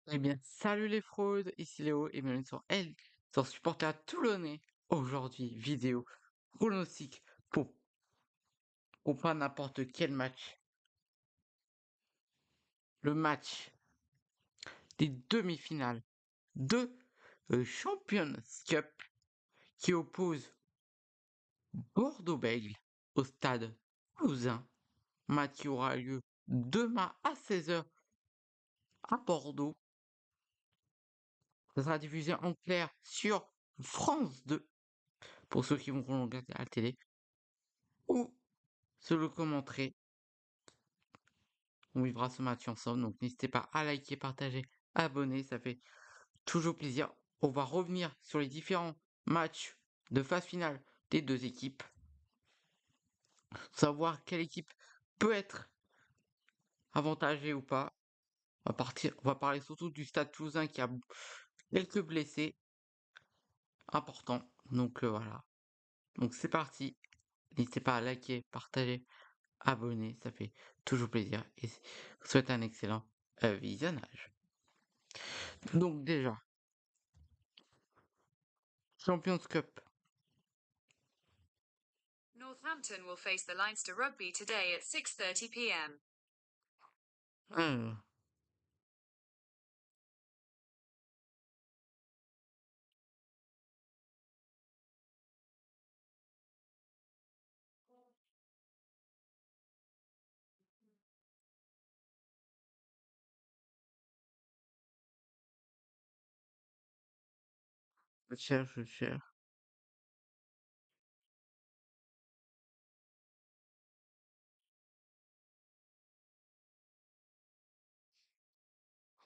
Eh bien, salut les fraudes, ici Léo et bienvenue sur supporter toulonnais. Aujourd'hui, vidéo pronostic pour, pour pas n'importe quel match. Le match des demi-finales de Champions Cup qui oppose Bordeaux-Bègles au stade Toulousain. Match qui aura lieu demain à 16h à Bordeaux. Ça sera diffusé en clair sur France 2 pour ceux qui vont regarder à la télé ou se le commenterai. On vivra ce match ensemble, donc n'hésitez pas à liker, partager, abonner, ça fait toujours plaisir. On va revenir sur les différents matchs de phase finale des deux équipes, savoir quelle équipe peut être avantagée ou pas. On va parler surtout du Stade Toulousain qui a quelques blessés importants. Donc voilà. Donc c'est parti. N'hésitez pas à liker, partager, abonner, ça fait toujours plaisir. Et je vous souhaite un excellent visionnage. Donc déjà, Champions Cup. Northampton will face the Leinster Rugby today at 6:30 p.m. Alors, je cherche.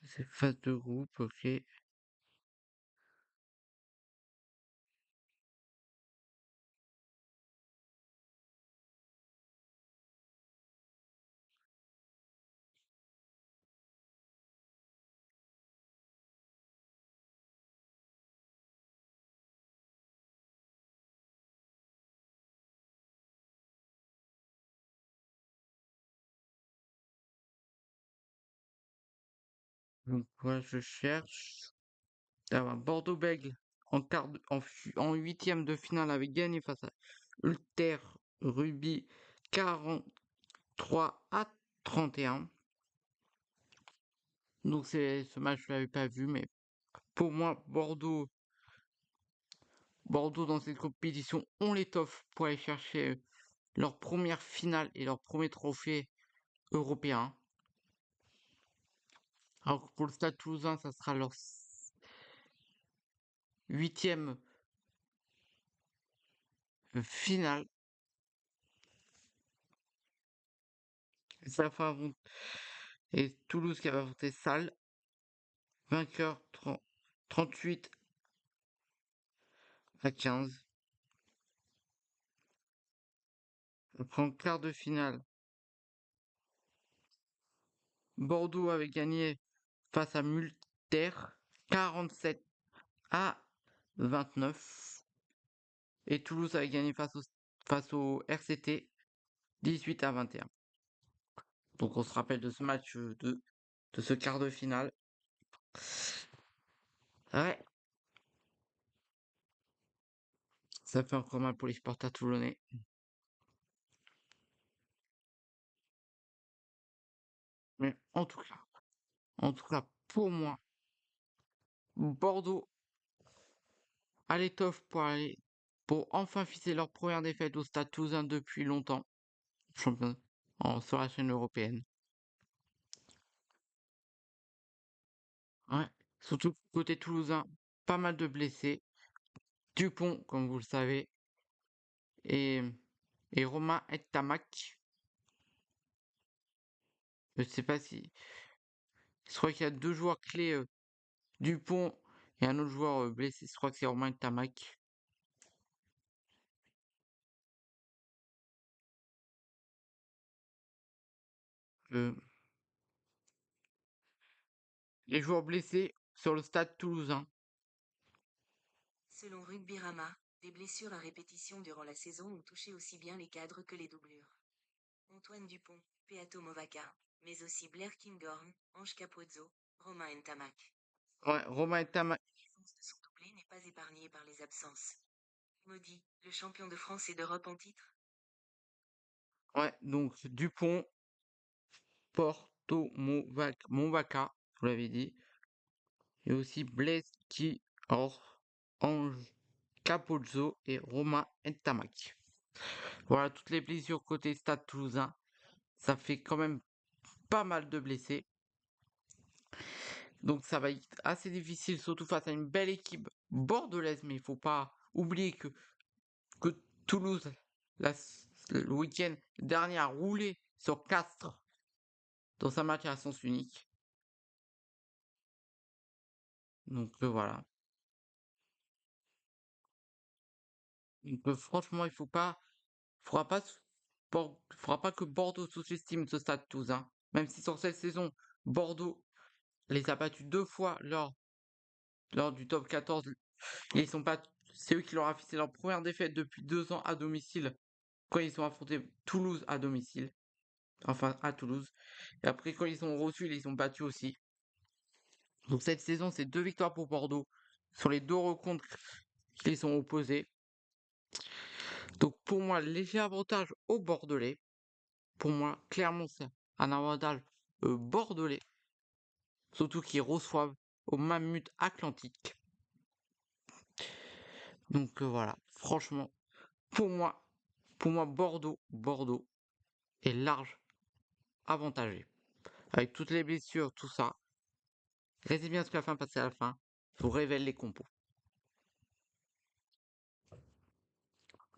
C'est phase de groupe, ok. Donc, moi, je cherche. Alors, Bordeaux-Bègles en huitième de finale avait gagné face à Ulster Rugby 43-31. Donc, ce match, je l'avais pas vu, mais pour moi, Bordeaux dans cette compétition ont l'étoffe pour aller chercher leur première finale et leur premier trophée européen. Alors que pour le Stade Toulousain, ça sera leur huitième finale. Ça fait et Toulouse qui va affronter Salle, vainqueur 38-15. Après en quart de finale, Bordeaux avait gagné face à Multer 47-29. Et Toulouse avait gagné face au RCT 18-21. Donc on se rappelle de ce match de ce quart de finale. Ouais, ça fait encore mal pour les supporters toulonnais. Mais en tout cas, pour moi, Bordeaux a l'étoffe pour enfin fixer leur première défaite au Stade Toulousain depuis longtemps, champion sur la chaîne européenne. Ouais. Surtout côté toulousain, pas mal de blessés. Dupont, comme vous le savez, et, et Romain Tamac. Je sais pas si. Je crois qu'il y a deux joueurs clés, Dupont et un autre joueur blessé. Je crois que c'est Romain Tamac. Euh, les joueurs blessés sur le Stade Toulousain. Selon Rugbyrama, des blessures à répétition durant la saison ont touché aussi bien les cadres que les doublures. Antoine Dupont, Peato Movaca, mais aussi Blair Kinghorn, Ange Capozzo, Romain Ntamak. Ouais, Romain Ntamak. La défense de son doublé n'est pas épargnée par les absences. Maudit, le champion de France et d'Europe en titre. Ouais, donc Dupont, Porto, Movaca, vous l'avez dit. Et aussi Blaise qui, or, Ange, Capozzo et Romain Ntamak. Voilà toutes les blessures côté Stade Toulousain. Ça fait quand même pas mal de blessés. Donc ça va être assez difficile, surtout face à une belle équipe bordelaise. Mais il faut pas oublier que Toulouse, le week-end dernier, a roulé sur Castres dans un match à sens unique. Donc voilà. Donc franchement, faudra pas que Bordeaux sous-estime ce Stade Toulousain. Même si sur cette saison, Bordeaux les a battus 2 fois lors du top 14. Ils sont pas, c'est eux qui leur a fait leur première défaite depuis 2 ans à domicile quand ils ont affronté Toulouse à domicile. Enfin, à Toulouse. Et après, quand ils ont reçu, ils les ont battus aussi. Donc cette saison, c'est 2 victoires pour Bordeaux sur les 2 rencontres qui les sont opposés. Donc pour moi, léger avantage aux Bordelais. Pour moi, clairement, c'est un avantage bordelais. Surtout qu'ils reçoivent au Mammut Atlantique. Donc voilà, franchement, pour moi, Bordeaux est large avantagé. Avec toutes les blessures, tout ça. Restez bien jusqu'à la fin, passez à la fin. Je vous révèle les compos.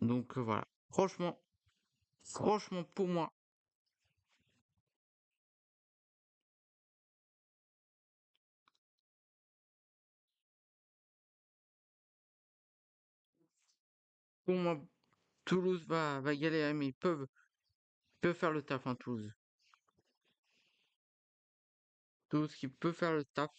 Donc voilà. Franchement, pour moi, Toulouse va y aller, hein, mais ils peuvent faire le taf, hein, Toulouse. Toulouse qui peut faire le taf.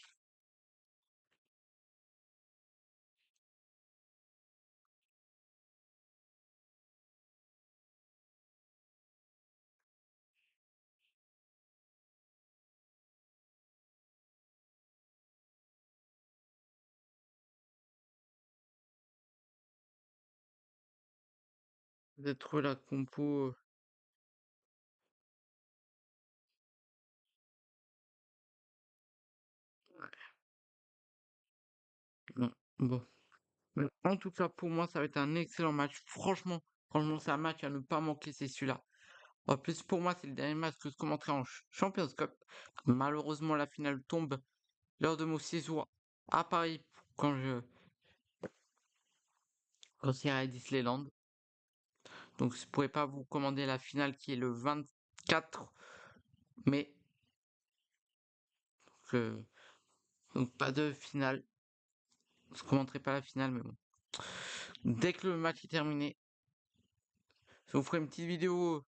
Vous avez trouvé la compo. Non. Bon. Mais en tout cas, pour moi, ça va être un excellent match. Franchement, c'est un match à ne pas manquer, c'est celui-là. En plus, pour moi, c'est le dernier match que je commenterai en Champions Cup. Malheureusement, la finale tombe lors de mon séjour à Paris quand quand j'irai à Disneyland. Donc, je ne pourrai pas vous commander la finale qui est le 24 mai. Donc, donc pas de finale. Je ne commenterai pas la finale, mais bon. Dès que le match est terminé, je vous ferai une petite vidéo,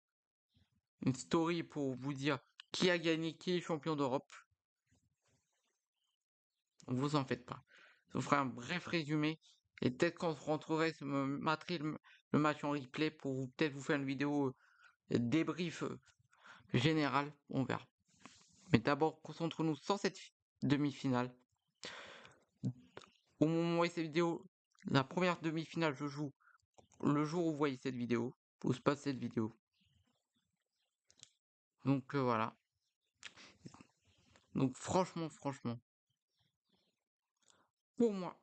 une story pour vous dire qui a gagné, qui est champion d'Europe. Vous en faites pas. Je vous ferai un bref résumé. Et peut-être quand je rentrerai, je me mettrai le match en replay pour peut-être vous faire une vidéo débrief général. On verra. Mais d'abord, concentrons-nous sur cette demi-finale. Au moment où vous voyez cette vidéo, la première demi-finale, je joue le jour où vous voyez cette vidéo, où se passe cette vidéo. Donc voilà. Donc franchement, pour moi,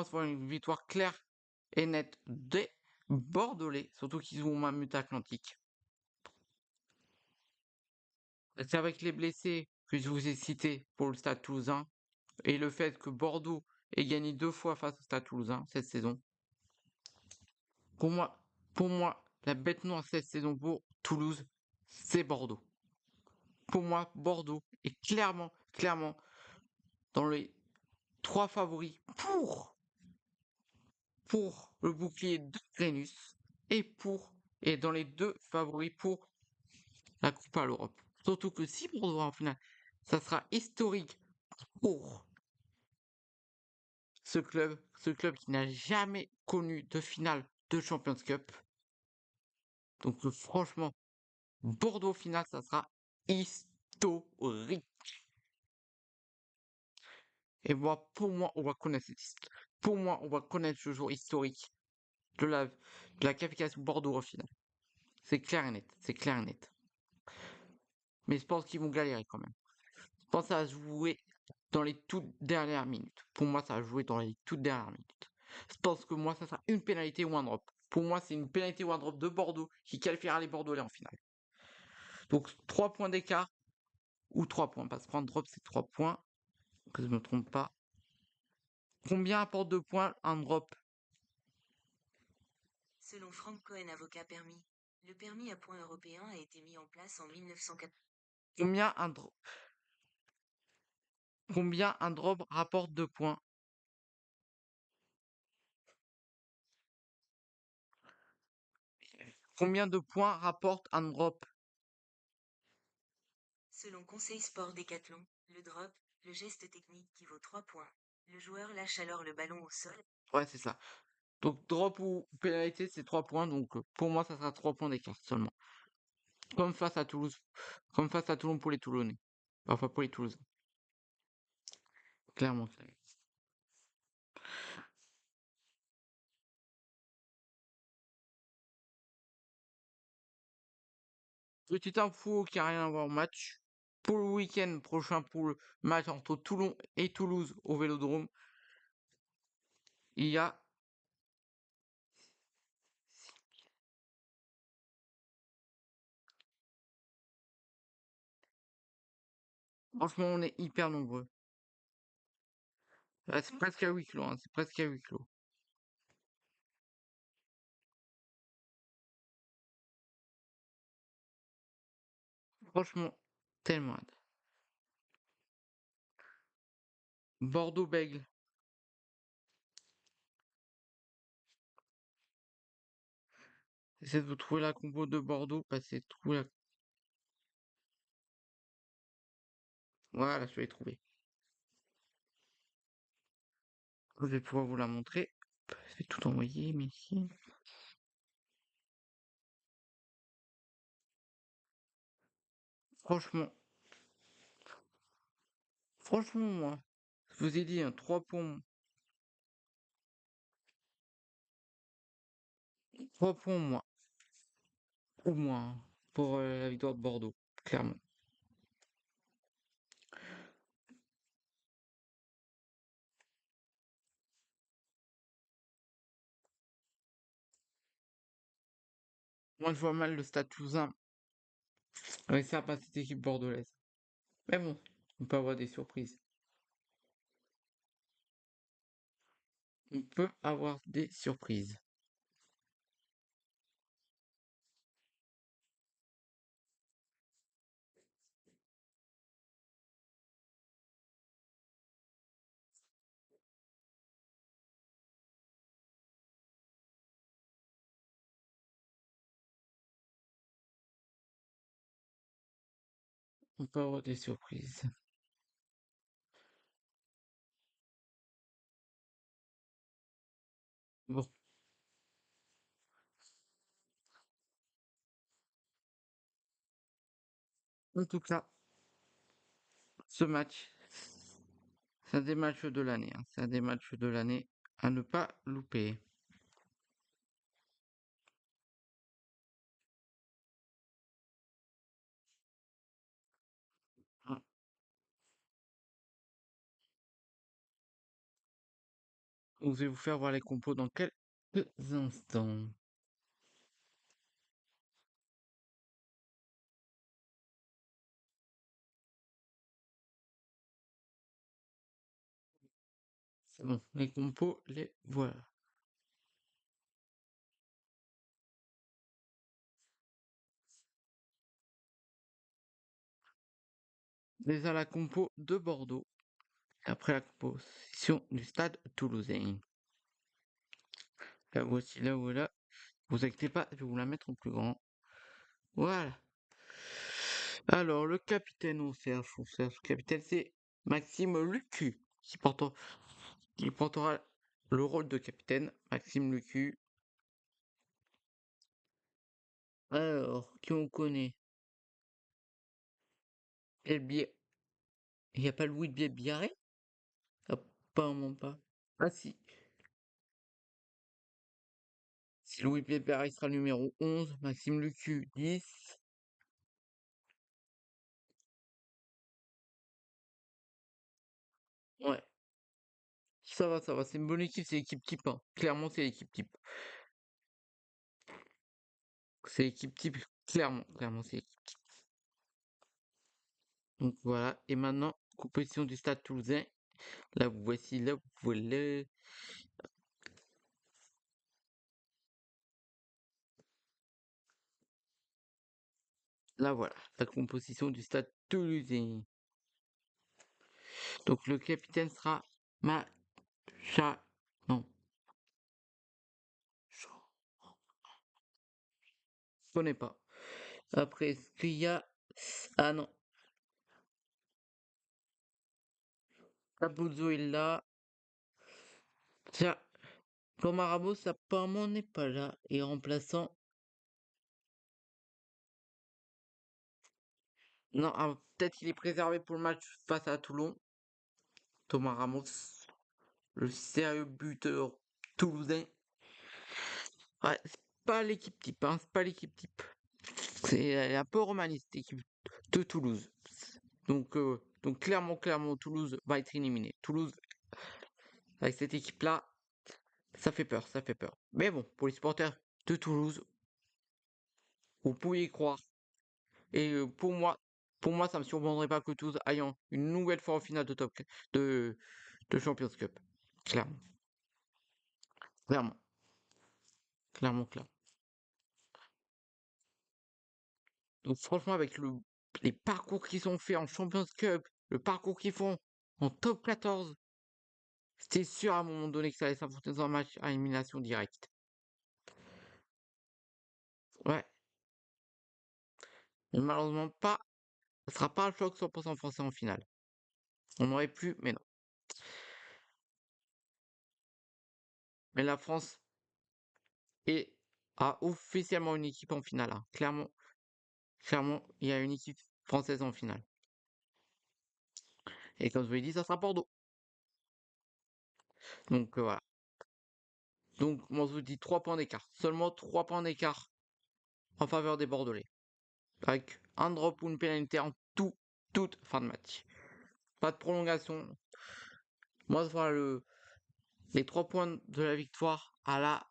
c'est une victoire claire et nette des Bordelais, surtout qu'ils ont un Mammut Atlantique. C'est avec les blessés que je vous ai cités pour le Stade Toulousain et le fait que Bordeaux ait gagné 2 fois face au Stade Toulousain cette saison. Pour moi, la bête noire cette saison pour Toulouse, c'est Bordeaux. Pour moi, Bordeaux est clairement dans les 3 favoris pour le bouclier de Rhenus et dans les 2 favoris pour la Coupe à l'Europe. Surtout que si Bordeaux va en finale, ça sera historique pour ce club qui n'a jamais connu de finale de Champions Cup. Donc franchement, Bordeaux finale, ça sera historique. historique. Et moi, pour moi, on va connaître Pour moi, on va connaître ce jour historique de la qualification Bordeaux au final. C'est clair et net. C'est clair et net. Mais je pense qu'ils vont galérer quand même. Je pense que ça va se jouer dans les toutes dernières minutes. Pour moi, ça va jouer dans les toutes dernières minutes. Je pense que moi, ça sera une pénalité ou un drop. Pour moi, c'est une pénalité ou un drop de Bordeaux qui qualifiera les Bordelais en finale. Donc 3 points d'écart ou 3 points. Parce qu'un drop, c'est 3 points. Que je ne me trompe pas. Combien apporte de points un drop? Selon Franck Cohen, avocat permis, le permis à points européen a été mis en place en 1904. Combien un drop rapporte de points? Combien de points rapporte un drop? Selon Conseil Sport Décathlon, le drop, le geste technique qui vaut 3 points. Le joueur lâche alors le ballon au sol. Ouais, c'est ça. Donc drop ou pénalité, c'est 3 points. Donc pour moi, ça sera 3 points d'écart seulement. Comme face à Toulouse. Comme face à Toulon pour les Toulonnais. Enfin pour les Toulousains. Clairement, clairement. Petite info qui n'a rien à voir au match. Pour le week-end prochain, pour le match entre Toulon et Toulouse au Vélodrome, il y a... Franchement, on est hyper nombreux. C'est presque à huis clos, hein, c'est presque à huis clos. Franchement, tellement hâte. Bordeaux-Bègles. J'essaie de vous trouver la compo de Bordeaux, passer trouver la... Voilà, je l'ai trouvé. Je vais pouvoir vous la montrer. Je vais tout envoyer, mais ici... Franchement, moi, je vous ai dit, 3 points, 3 points moins, au moins, pour la victoire de Bordeaux, clairement. Moi, je vois mal le Stade Toulousain réussir à passer cette équipe bordelaise. Mais bon, on peut avoir des surprises. On peut avoir des surprises. On peut avoir des surprises. Bon, en tout cas, ce match, c'est un des matchs de l'année. C'est un des matchs de l'année à ne pas louper. Ah, je vais vous faire voir les compos dans quelques instants. C'est bon, les compos, les voilà. Déjà la compo de Bordeaux, et après la composition du stade toulousain. Là voici, là voilà. Vous inquiétez pas, je vais vous la mettre en plus grand. Voilà. Alors, le capitaine, on cherche. Le capitaine, c'est Maxime Lucu, qui portera le rôle de capitaine. Maxime Lucu. Alors, qui on connaît? Il n'y a pas Louis Biarré? Apparemment pas. Ah si. Si Louis Biarré sera le numéro 11, Maxime Lucu 10. Ouais. Ça va. C'est une bonne équipe, c'est l'équipe type, hein. Clairement, c'est l'équipe type. C'est l'équipe type, clairement, c'est l'équipe type. Donc voilà. Et maintenant, composition du Stade Toulousain. Là, vous voyez. Là, voilà. La composition du Stade Toulousain. Donc le capitaine sera Macha. Non. Je connais pas. Après, est-ce qu'il y a. Ah non. Capuzzo est là. Tiens, Thomas Ramos apparemment n'est pas là. Et remplaçant. Non, ah, peut-être qu'il est préservé pour le match face à Toulon. Thomas Ramos, le sérieux buteur toulousain. Ouais, c'est pas l'équipe type, hein, c'est pas l'équipe type. Elle est un peu romaniste, l'équipe de Toulouse. Donc clairement, Toulouse va être éliminé. Toulouse, avec cette équipe-là, ça fait peur, ça fait peur. Mais bon, pour les supporters de Toulouse, vous pouvez y croire. Et pour moi, ça me surprendrait pas que Toulouse aille une nouvelle fois en finale de, de Champions Cup. Clairement, clairement, clairement. Donc franchement, avec les parcours qu'ils ont fait en Champions Cup, le parcours qu'ils font en top 14, c'était sûr à un moment donné que ça allait s'affronter dans un match à élimination directe. Ouais, mais malheureusement pas, ça sera pas un choc 100% français en finale. On aurait pu, mais non. Mais la France a officiellement une équipe en finale, hein. Clairement, il y a une équipe française en finale. Et comme je vous l'ai dit, ça sera Bordeaux. Donc voilà. Donc moi je vous dis 3 points d'écart. Seulement 3 points d'écart en faveur des Bordelais. Avec un drop ou une pénalité en toute fin de match. Pas de prolongation. Moi, je vois les 3 points de la victoire à la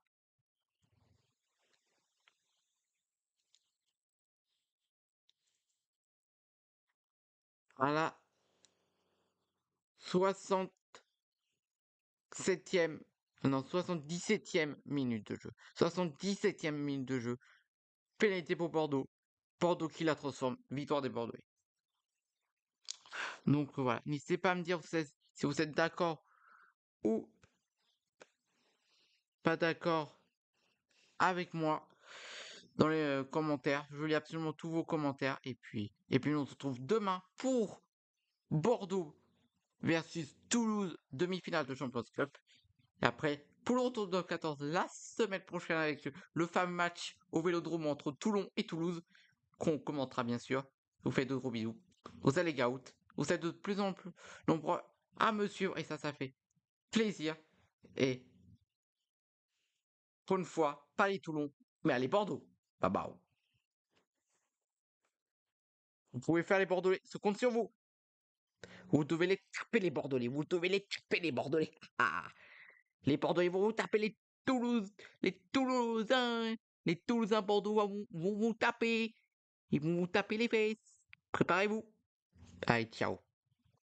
67e, non, 77e minute de jeu. 77e minute de jeu. Pénalité pour Bordeaux. Bordeaux qui la transforme. Victoire des Bordeaux. Donc voilà, n'hésitez pas à me dire si vous êtes d'accord ou pas d'accord avec moi dans les commentaires. Je lis absolument tous vos commentaires. Et puis on se retrouve demain pour Bordeaux versus Toulouse, demi-finale de Champions Cup. Et après, pour le retour de 14 la semaine prochaine avec le fameux match au Vélodrome entre Toulon et Toulouse, qu'on commentera bien sûr. Je vous fais de gros bisous. Vous allez out. Vous êtes de plus en plus nombreux à me suivre et ça fait plaisir. Et pour une fois, pas les Toulon, mais allez Bordeaux. Bye bye. Vous pouvez faire les Bordelais, ce compte sur vous. Vous devez les taper les Bordelais. Vous devez les taper les Bordelais. Ah, les Bordelais vont vous taper les Toulousains. Les Toulousains Bordeaux vont vous taper. Ils vont vous taper les fesses. Préparez-vous. Allez, ciao.